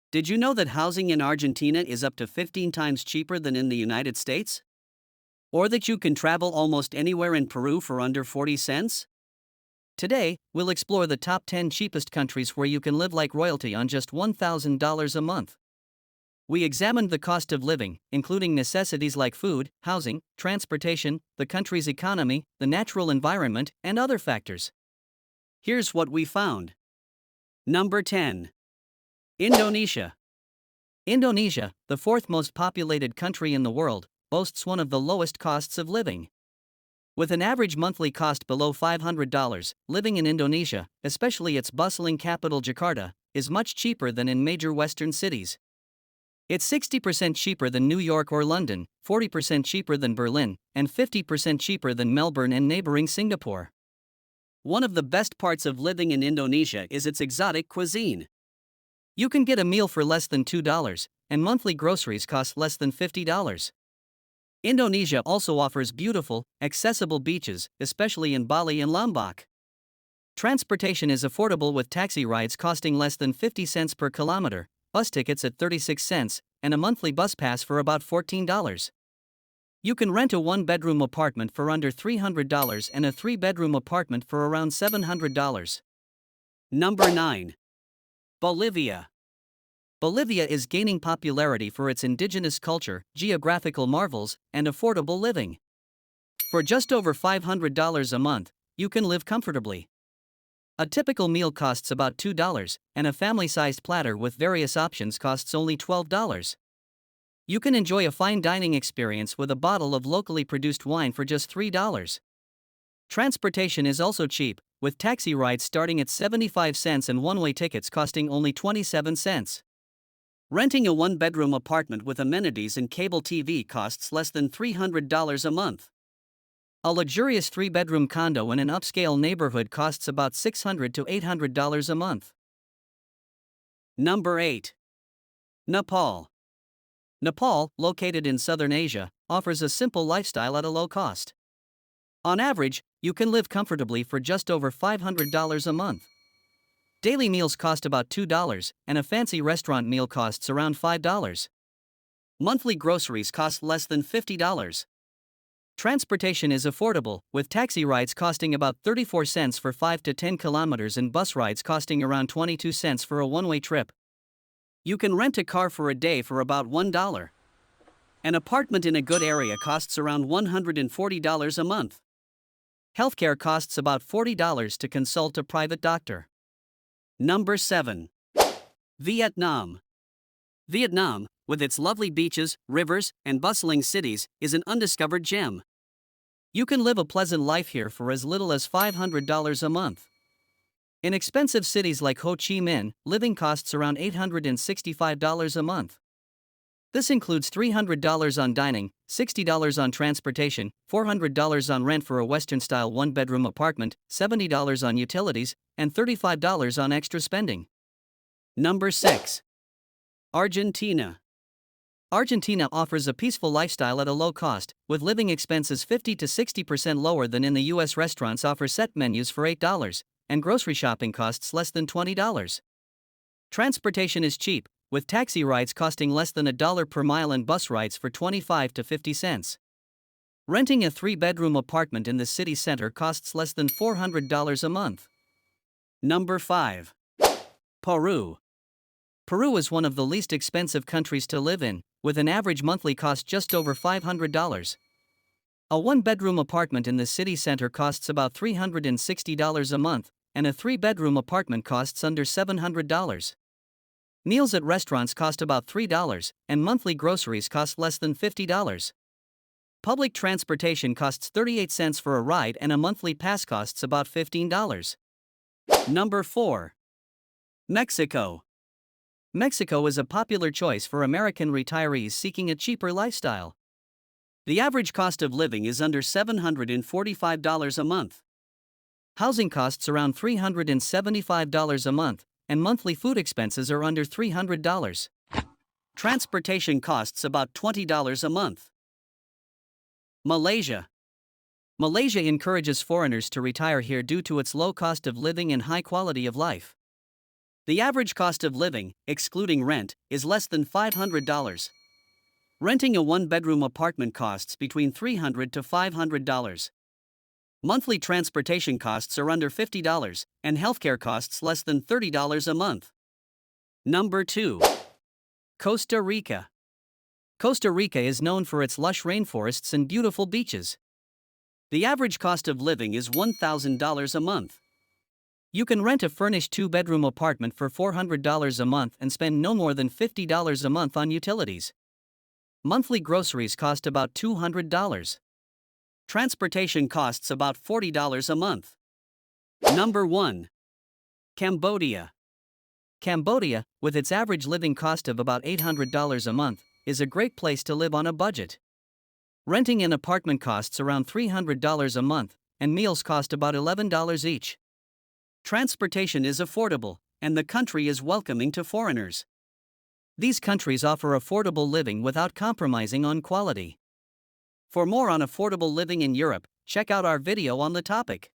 Did you know that housing in Argentina is up to 15 times cheaper than in the United States? Or that you can travel almost anywhere in Peru for under 40 cents? Today, we'll explore the top 10 cheapest countries where you can live like royalty on just $1,000 a month. We examined the cost of living, including necessities like food, housing, transportation, the country's economy, the natural environment, and other factors. Here's what we found. Number 10. Indonesia. Indonesia, the fourth most populated country in the world, boasts one of the lowest costs of living. With an average monthly cost below $500, living in Indonesia, especially its bustling capital Jakarta, is much cheaper than in major Western cities. It's 60% cheaper than New York or London, 40% cheaper than Berlin, and 50% cheaper than Melbourne and neighboring Singapore. One of the best parts of living in Indonesia is its exotic cuisine. You can get a meal for less than $2, and monthly groceries cost less than $50. Indonesia also offers beautiful, accessible beaches, especially in Bali and Lombok. Transportation is affordable with taxi rides costing less than 50 cents per kilometer, bus tickets at 36 cents, and a monthly bus pass for about $14. You can rent a one-bedroom apartment for under $300 and a three-bedroom apartment for around $700. Number 9. Bolivia. Bolivia is gaining popularity for its indigenous culture, geographical marvels, and affordable living. For just over $500 a month, you can live comfortably. A typical meal costs about $2, and a family-sized platter with various options costs only $12. You can enjoy a fine dining experience with a bottle of locally produced wine for just $3. Transportation is also cheap, with taxi rides starting at 75 cents and one-way tickets costing only 27 cents. Renting a one-bedroom apartment with amenities and cable TV costs less than $300 a month. A luxurious three-bedroom condo in an upscale neighborhood costs about $600 to $800 a month. Number 8. Nepal. Nepal, located in southern Asia, offers a simple lifestyle at a low cost. On average, you can live comfortably for just over $500 a month. Daily meals cost about $2, and a fancy restaurant meal costs around $5. Monthly groceries cost less than $50. Transportation is affordable, with taxi rides costing about 34 cents for 5 to 10 kilometers and bus rides costing around 22 cents for a one-way trip. You can rent a car for a day for about $1. An apartment in a good area costs around $140 a month. Healthcare costs about $40 to consult a private doctor. Number 7. Vietnam. Vietnam, with its lovely beaches, rivers, and bustling cities, is an undiscovered gem. You can live a pleasant life here for as little as $500 a month. In expensive cities like Ho Chi Minh, living costs around $865 a month. This includes $300 on dining, $60 on transportation, $400 on rent for a Western-style one-bedroom apartment, $70 on utilities, and $35 on extra spending. Number 6. Argentina. Argentina offers a peaceful lifestyle at a low cost, with living expenses 50 to 60% lower than in the US. Restaurants offer set menus for $8, and grocery shopping costs less than $20. Transportation is cheap, with taxi rides costing less than $1 per mile and bus rides for 25 to 50 cents. Renting a three-bedroom apartment in the city center costs less than $400 a month. Number 5. Peru. Peru is one of the least expensive countries to live in, with an average monthly cost just over $500. A one-bedroom apartment in the city center costs about $360 a month, and a three-bedroom apartment costs under $700. Meals at restaurants cost about $3, and monthly groceries cost less than $50. Public transportation costs 38 cents for a ride and a monthly pass costs about $15. Number 4. Mexico. Mexico is a popular choice for American retirees seeking a cheaper lifestyle. The average cost of living is under $745 a month. Housing costs around $375 a month, and monthly food expenses are under $300. Transportation costs about $20 a month. Malaysia. Malaysia encourages foreigners to retire here due to its low cost of living and high quality of life. The average cost of living, excluding rent, is less than $500. Renting a one-bedroom apartment costs between $300 to $500. Monthly transportation costs are under $50, and healthcare costs less than $30 a month. Number 2. Costa Rica. Costa Rica is known for its lush rainforests and beautiful beaches. The average cost of living is $1,000 a month. You can rent a furnished two-bedroom apartment for $400 a month and spend no more than $50 a month on utilities. Monthly groceries cost about $200. Transportation costs about $40 a month. Number 1. Cambodia. Cambodia, with its average living cost of about $800 a month, is a great place to live on a budget. Renting an apartment costs around $300 a month, and meals cost about $11 each. Transportation is affordable, and the country is welcoming to foreigners. These countries offer affordable living without compromising on quality. For more on affordable living in Europe, check out our video on the topic.